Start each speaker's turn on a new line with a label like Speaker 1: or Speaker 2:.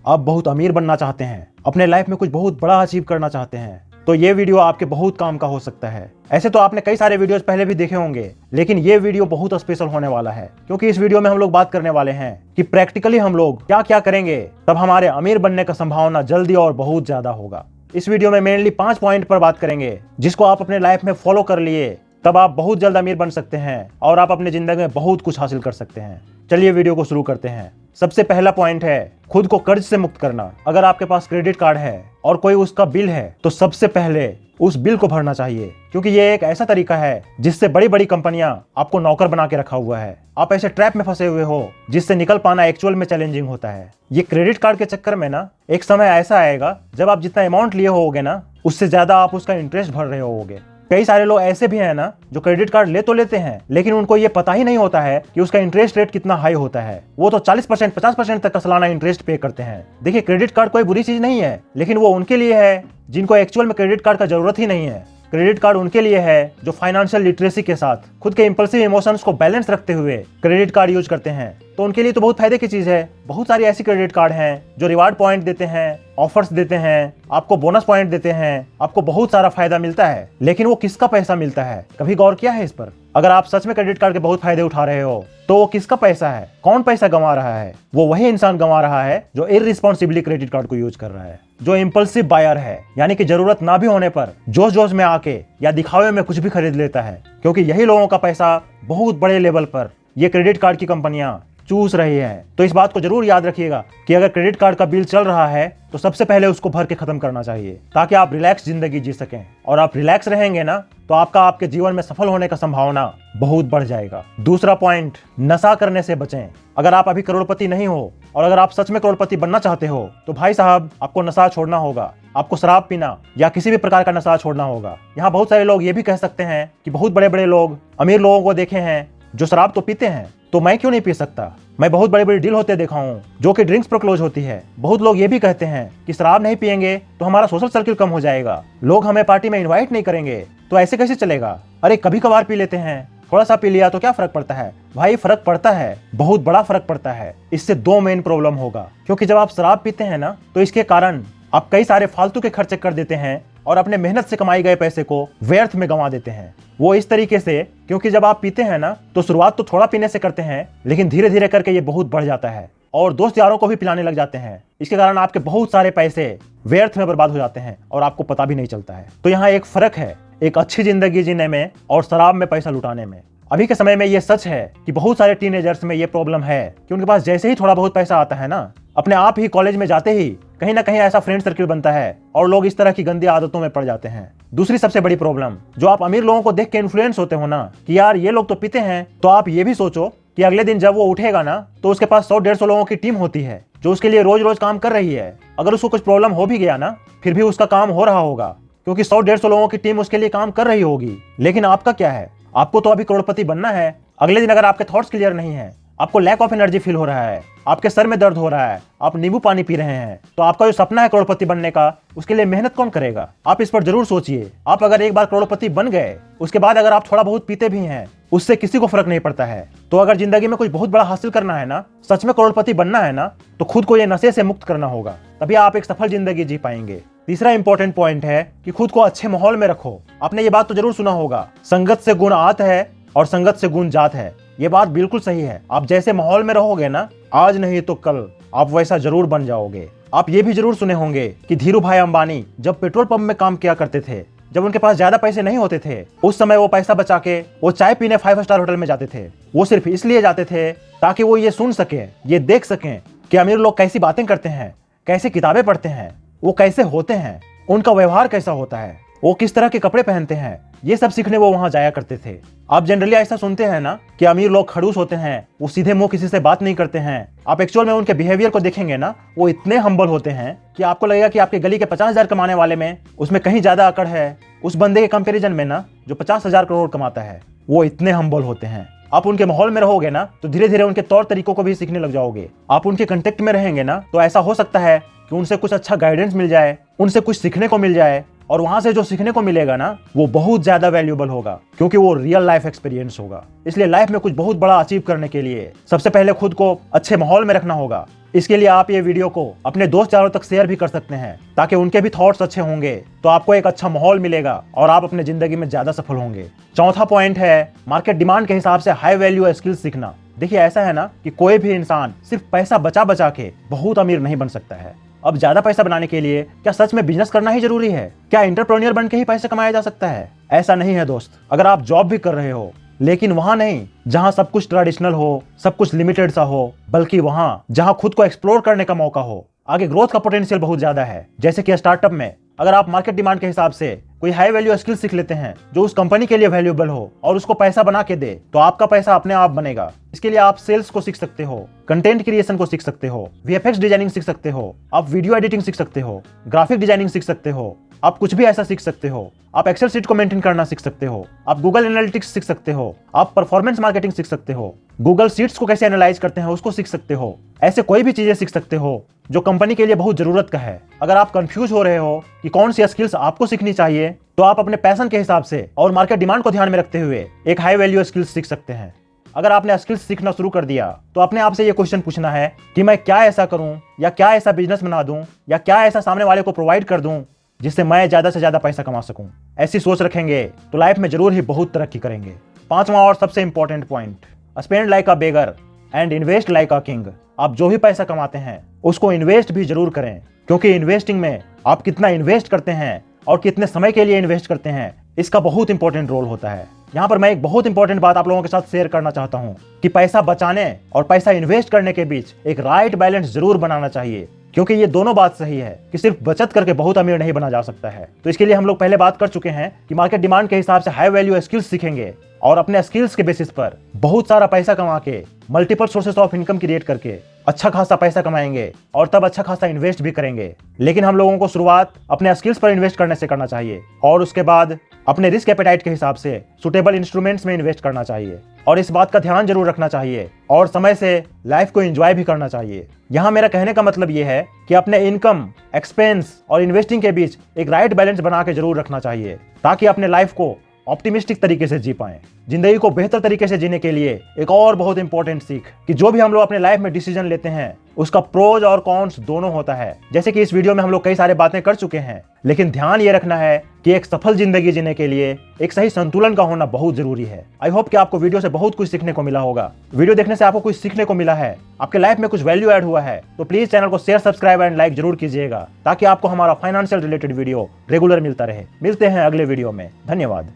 Speaker 1: आप बहुत अमीर बनना चाहते हैं, अपने लाइफ में कुछ बहुत बड़ा अचीव करना चाहते हैं, तो ये वीडियो आपके बहुत काम का हो सकता है। ऐसे तो आपने कई सारे वीडियोस पहले भी देखे होंगे, लेकिन ये वीडियो बहुत स्पेशल होने वाला है, क्योंकि इस वीडियो में हम लोग बात करने वाले हैं कि प्रैक्टिकली हम लोग क्या क्या करेंगे तब हमारे अमीर बनने का संभावना जल्दी और बहुत ज्यादा होगा। इस वीडियो में मेनली 5 पॉइंट पर बात करेंगे, जिसको आप अपने लाइफ में फॉलो कर लिए तब आप बहुत जल्द अमीर बन सकते हैं और आप अपनी जिंदगी में बहुत कुछ हासिल कर सकते हैं। चलिए वीडियो को शुरू करते हैं। सबसे पहला पॉइंट है खुद को कर्ज से मुक्त करना। अगर आपके पास क्रेडिट कार्ड है और कोई उसका बिल है तो सबसे पहले उस बिल को भरना चाहिए, क्योंकि ये एक ऐसा तरीका है जिससे बड़ी बड़ी कंपनियां आपको नौकर बना के रखा हुआ है। आप ऐसे ट्रैप में फंसे हुए हो जिससे निकल पाना एक्चुअल में चैलेंजिंग होता है। ये क्रेडिट कार्ड के चक्कर में ना एक समय ऐसा आएगा जब आप जितना अमाउंट लिए होगे ना उससे ज्यादा आप उसका इंटरेस्ट भर रहे होगे। कई सारे लोग ऐसे भी हैं ना जो क्रेडिट कार्ड ले तो लेते हैं, लेकिन उनको ये पता ही नहीं होता है कि उसका इंटरेस्ट रेट कितना हाई होता है। वो तो 40% 50% तक का सालाना इंटरेस्ट पे करते हैं। देखिए, क्रेडिट कार्ड कोई बुरी चीज नहीं है, लेकिन वो उनके लिए है जिनको एक्चुअल में क्रेडिट कार्ड का जरूरत ही नहीं है। क्रेडिट कार्ड उनके लिए है जो फाइनेंशियल लिटरेसी के साथ खुद के इंपल्सिव इमोशंस को बैलेंस रखते हुए क्रेडिट कार्ड यूज करते हैं, तो उनके लिए तो बहुत फायदे की चीज है। बहुत सारी ऐसी क्रेडिट कार्ड हैं जो रिवार्ड पॉइंट देते हैं, ऑफर्स देते हैं, आपको बोनस पॉइंट देते हैं, आपको बहुत सारा फायदा मिलता है, लेकिन वो किसका पैसा मिलता है? कभी गौर किया है इस पर? अगर आप सच में क्रेडिट कार्ड के बहुत फायदे उठा रहे हो तो वो किसका पैसा है? कौन पैसा गंवा रहा है? वो वही इंसान गंवा रहा है जो इररिस्पांसिबली क्रेडिट कार्ड को यूज कर रहा है, जो इंपल्सिव बायर है, यानी कि जरूरत ना भी होने पर जोश जोश में आके या दिखावे में कुछ भी खरीद लेता है, क्योंकि यही लोगों का पैसा बहुत बड़े लेवल पर ये क्रेडिट कार्ड की कंपनियां चूस रही है। तो इस बात को जरूर याद रखिएगा कि अगर क्रेडिट कार्ड का बिल चल रहा है तो सबसे पहले उसको भर के खत्म करना चाहिए, ताकि आप रिलैक्स जिंदगी जी सकें। और आप रिलैक्स रहेंगे ना तो आपके जीवन में सफल होने का संभावना बहुत बढ़ जाएगा। दूसरा पॉइंट, नशा करने से बचें। अगर आप अभी करोड़पति नहीं हो और अगर आप सच में करोड़पति बनना चाहते हो तो भाई साहब आपको नशा छोड़ना होगा। आपको शराब पीना या किसी भी प्रकार का नशा छोड़ना होगा। यहाँ बहुत सारे लोग ये भी कह सकते हैं कि बहुत बड़े बड़े लोग अमीर लोगों को देखे हैं जो शराब तो पीते हैं, तो मैं क्यों नहीं पी सकता? मैं बहुत बड़ी बड़ी डील होते देखा हूँ जो कि ड्रिंक्स पर क्लोज होती है। बहुत लोग ये भी कहते हैं कि शराब नहीं पियेंगे तो हमारा सोशल सर्किल कम हो जाएगा, लोग हमें पार्टी में इनवाइट नहीं करेंगे, तो ऐसे कैसे चलेगा? अरे कभी कभार पी लेते हैं, थोड़ा सा पी लिया तो क्या फर्क पड़ता है? भाई फर्क पड़ता है, बहुत बड़ा फर्क पड़ता है। इससे 2 मेन प्रॉब्लम होगा, क्योंकि जब आप शराब पीते हैं ना तो इसके कारण आप कई सारे फालतू के खर्चे कर देते हैं और अपने मेहनत से कमाई गए पैसे को व्यर्थ में गंवा देते हैं। वो इस तरीके से, क्योंकि जब आप पीते हैं ना तो शुरुआत तो थोड़ा पीने से करते हैं, लेकिन धीरे धीरे करके ये बहुत बढ़ जाता है और दोस्त यारों को भी पिलाने लग जाते हैं। इसके कारण आपके बहुत सारे पैसे व्यर्थ में बर्बाद हो जाते हैं और आपको पता भी नहीं चलता है। तो यहाँ एक फर्क है एक अच्छी जिंदगी जीने में और शराब में पैसा लुटाने में। अभी के समय में ये सच है कि बहुत सारे टीनेजर्स में ये प्रॉब्लम है कि उनके पास जैसे ही थोड़ा बहुत पैसा आता है ना, अपने आप ही कॉलेज में जाते ही कहीं ना कहीं ऐसा फ्रेंड सर्किल बनता है और लोग इस तरह की गंदी आदतों में पड़ जाते हैं। दूसरी सबसे बड़ी प्रॉब्लम, जो आप अमीर लोगों को देख के इन्फ्लुएंस होते हो ना कि यार ये लोग तो पीते हैं, तो आप ये भी सोचो कि अगले दिन जब वो उठेगा ना तो उसके पास 100-150 लोगों की टीम होती है जो उसके लिए रोज रोज काम कर रही है। अगर उसको कुछ प्रॉब्लम हो भी गया ना फिर भी उसका काम हो रहा होगा, क्योंकि 100-150 लोगों की टीम उसके लिए काम कर रही होगी। लेकिन आपका क्या है? आपको तो अभी करोड़पति बनना है। अगले दिन अगर आपके थॉट्स क्लियर नहीं है, आपको लैक ऑफ एनर्जी फील हो रहा है, आपके सर में दर्द हो रहा है, आप नींबू पानी पी रहे हैं, तो आपका जो सपना है करोड़पति बनने का, उसके लिए मेहनत कौन करेगा? आप इस पर जरूर सोचिए। आप अगर एक बार करोड़पति बन गए, उसके बाद अगर आप थोड़ा बहुत पीते भी हैं, उससे किसी को फर्क नहीं पड़ता है। तो अगर जिंदगी में कुछ बहुत बड़ा हासिल करना है ना, सच में करोड़पति बनना है ना, तो खुद को ये नशे से मुक्त करना होगा, तभी आप एक सफल जिंदगी जी पाएंगे। तीसरा इंपॉर्टेंट पॉइंट है कि खुद को अच्छे माहौल में रखो। आपने ये बात तो जरूर सुना होगा, संगत से गुण आत है और संगत से गुण जात है। ये बात बिल्कुल सही है। आप जैसे माहौल में रहोगे ना, आज नहीं तो कल आप वैसा जरूर बन जाओगे। आप ये भी जरूर सुने होंगे कि धीरू भाई अंबानी जब पेट्रोल पंप में काम किया करते थे, जब उनके पास ज्यादा पैसे नहीं होते थे, उस समय वो पैसा बचा के वो चाय पीने 5 स्टार होटल में जाते थे। वो सिर्फ इसलिए जाते थे ताकि वो ये सुन सके, ये देख सकें कि अमीर लोग कैसी बातें करते हैं, कैसे किताबें पढ़ते हैं, वो कैसे होते हैं, उनका व्यवहार कैसा होता है, वो किस तरह के कपड़े पहनते हैं। ये सब सीखने वो वहां जाया करते थे। आप जनरली ऐसा सुनते हैं ना कि अमीर लोग खड़ूस होते हैं, वो सीधे मुंह किसी से बात नहीं करते हैं। आप एक्चुअल में उनके बिहेवियर को देखेंगे ना, वो इतने हम्बल होते हैं कि आपको लगेगा कि आपके गली के 50,000 कमाने वाले में उसमें कहीं ज्यादा अकड़ है उस बंदे के कंपैरिजन में ना जो 50,000 करोड़ कमाता है। वो इतने हम्बल होते हैं। आप उनके माहौल में रहोगे ना तो धीरे धीरे उनके तौर तरीकों को भी सीखने लग जाओगे। आप उनके कांटेक्ट में रहेंगे ना तो ऐसा हो सकता है कि उनसे कुछ अच्छा गाइडेंस मिल जाए, उनसे कुछ सीखने को मिल जाए, और वहां से जो सीखने को मिलेगा ना वो बहुत ज्यादा वैल्यूएबल होगा, क्योंकि वो रियल लाइफ एक्सपीरियंस होगा। इसलिए लाइफ में कुछ बहुत बड़ा अचीव करने के लिए सबसे पहले खुद को अच्छे माहौल में रखना होगा, इसके लिए आप ये वीडियो को अपने दोस्त यारों तक शेयर भी कर सकते हैं ताकि उनके भी थॉट्स अच्छे होंगे, तो आपको एक अच्छा माहौल मिलेगा और आप अपने जिंदगी में ज्यादा सफल होंगे। चौथा पॉइंट है मार्केट डिमांड के हिसाब से हाई वैल्यू स्किल्स सीखना। देखिए ऐसा है ना कि कोई भी इंसान सिर्फ पैसा बचा बचा के बहुत अमीर नहीं बन सकता है। अब ज्यादा पैसा बनाने के लिए क्या सच में बिजनेस करना ही जरूरी है? क्या एंटरप्रेन्योर बन के ही पैसे कमाया जा सकता है? ऐसा नहीं है दोस्त। अगर आप जॉब भी कर रहे हो लेकिन वहां नहीं जहां सब कुछ ट्रेडिशनल हो, सब कुछ लिमिटेड सा हो, बल्कि वहां जहां खुद को एक्सप्लोर करने का मौका हो, आगे ग्रोथ का पोटेंशियल बहुत ज्यादा है। जैसे कि स्टार्टअप में अगर आप मार्केट डिमांड के हिसाब से कोई हाई वैल्यू स्किल सीख लेते हैं जो उस कंपनी के लिए वैल्यूएबल हो और उसको पैसा बना के दे, तो आपका पैसा अपने आप बनेगा। इसके लिए आप सेल्स को सीख सकते हो, कंटेंट क्रिएशन को सीख सकते हो, वीएफएक्स डिजाइनिंग सीख सकते हो, आप वीडियो एडिटिंग सीख सकते हो, ग्राफिक डिजाइनिंग सीख सकते हो, आप कुछ भी ऐसा सीख सकते हो। आप एक्सेल शीट को मेंटेन करना सीख सकते हो, आप गूगल एनालिटिक्स सीख सकते हो, आप परफॉर्मेंस मार्केटिंग सीख सकते हो, गूगल शीट्स को कैसे एनालाइज करते हैं उसको सीख सकते हो। ऐसे कोई भी चीजें सीख सकते हो जो कंपनी के लिए बहुत जरूरत का है। अगर आप कंफ्यूज हो रहे हो कि कौन सी स्किल्स आपको सीखनी चाहिए, तो आप अपने पैशन के हिसाब से और मार्केट डिमांड को ध्यान में रखते हुए एक हाई वैल्यू स्किल्स सीख सकते हैं। अगर आपने स्किल्स सीखना शुरू कर दिया तो अपने आप से ये क्वेश्चन पूछना है कि मैं क्या ऐसा करूं, या क्या ऐसा बिजनेस बना दूं, या क्या ऐसा सामने वाले को प्रोवाइड कर दूं जिससे मैं ज्यादा से ज्यादा पैसा कमा सकूं। ऐसी सोच रखेंगे तो लाइफ में जरूर ही बहुत तरक्की करेंगे। पांचवा और सबसे important point, spend like a beggar and invest like a king. आप जो भी पैसा कमाते हैं उसको इन्वेस्ट भी जरूर करें, क्योंकि इन्वेस्टिंग में आप कितना इन्वेस्ट करते हैं और कितने समय के लिए इन्वेस्ट करते हैं इसका बहुत इंपॉर्टेंट रोल होता है। यहाँ पर मैं एक बहुत इंपॉर्टेंट बात आप लोगों के साथ शेयर करना चाहता हूँ कि पैसा बचाने और पैसा इन्वेस्ट करने के बीच एक राइट बैलेंस जरूर बनाना चाहिए, क्योंकि ये दोनों बात सही है कि सिर्फ बचत करके बहुत अमीर नहीं बना जा सकता है। तो इसके लिए हम लोग पहले बात कर चुके हैं कि मार्केट डिमांड के हिसाब से हाई वैल्यू स्किल्स सीखेंगे और अपने स्किल्स के बेसिस पर बहुत सारा पैसा कमा के multiple sources of income create करके अच्छा खासा पैसा कमाएंगे और तब अच्छा खासा इन्वेस्ट भी करेंगे। लेकिन हम लोगों को शुरुआत अपने स्किल्स पर इन्वेस्ट करने से करना चाहिए और उसके बाद अपने रिस्क एपेटाइट के हिसाब से सुटेबल इंस्ट्रूमेंट्स में इन्वेस्ट करना चाहिए और इस बात का ध्यान जरूर रखना चाहिए और समय से लाइफ को एंजॉय भी करना चाहिए। यहाँ मेरा कहने का मतलब ये है कि अपने इनकम, एक्सपेंस और इन्वेस्टिंग के बीच एक राइट बैलेंस बना के जरूर रखना चाहिए, ताकि अपने लाइफ को ऑप्टिमिस्टिक तरीके से जी पाएं। जिंदगी को बेहतर तरीके से जीने के लिए एक और बहुत इंपॉर्टेंट सीख कि जो भी हम लोग अपने लाइफ में डिसीजन लेते हैं उसका प्रोज और कॉन्स दोनों होता है। जैसे कि इस वीडियो में हम लोग कई सारे बातें कर चुके हैं, लेकिन ध्यान ये रखना है कि एक सफल जिंदगी जीने के लिए एक सही संतुलन का होना बहुत जरूरी है। आई होप कि आपको वीडियो से बहुत कुछ सीखने को मिला होगा। वीडियो देखने से आपको कुछ सीखने को मिला है, आपके लाइफ में कुछ वैल्यू ऐड हुआ है, तो प्लीज चैनल को शेयर, सब्सक्राइब एंड लाइक जरूर कीजिएगा, ताकि आपको हमारा फाइनेंशियल रिलेटेड वीडियो रेगुलर मिलता रहे। मिलते हैं अगले वीडियो में। धन्यवाद।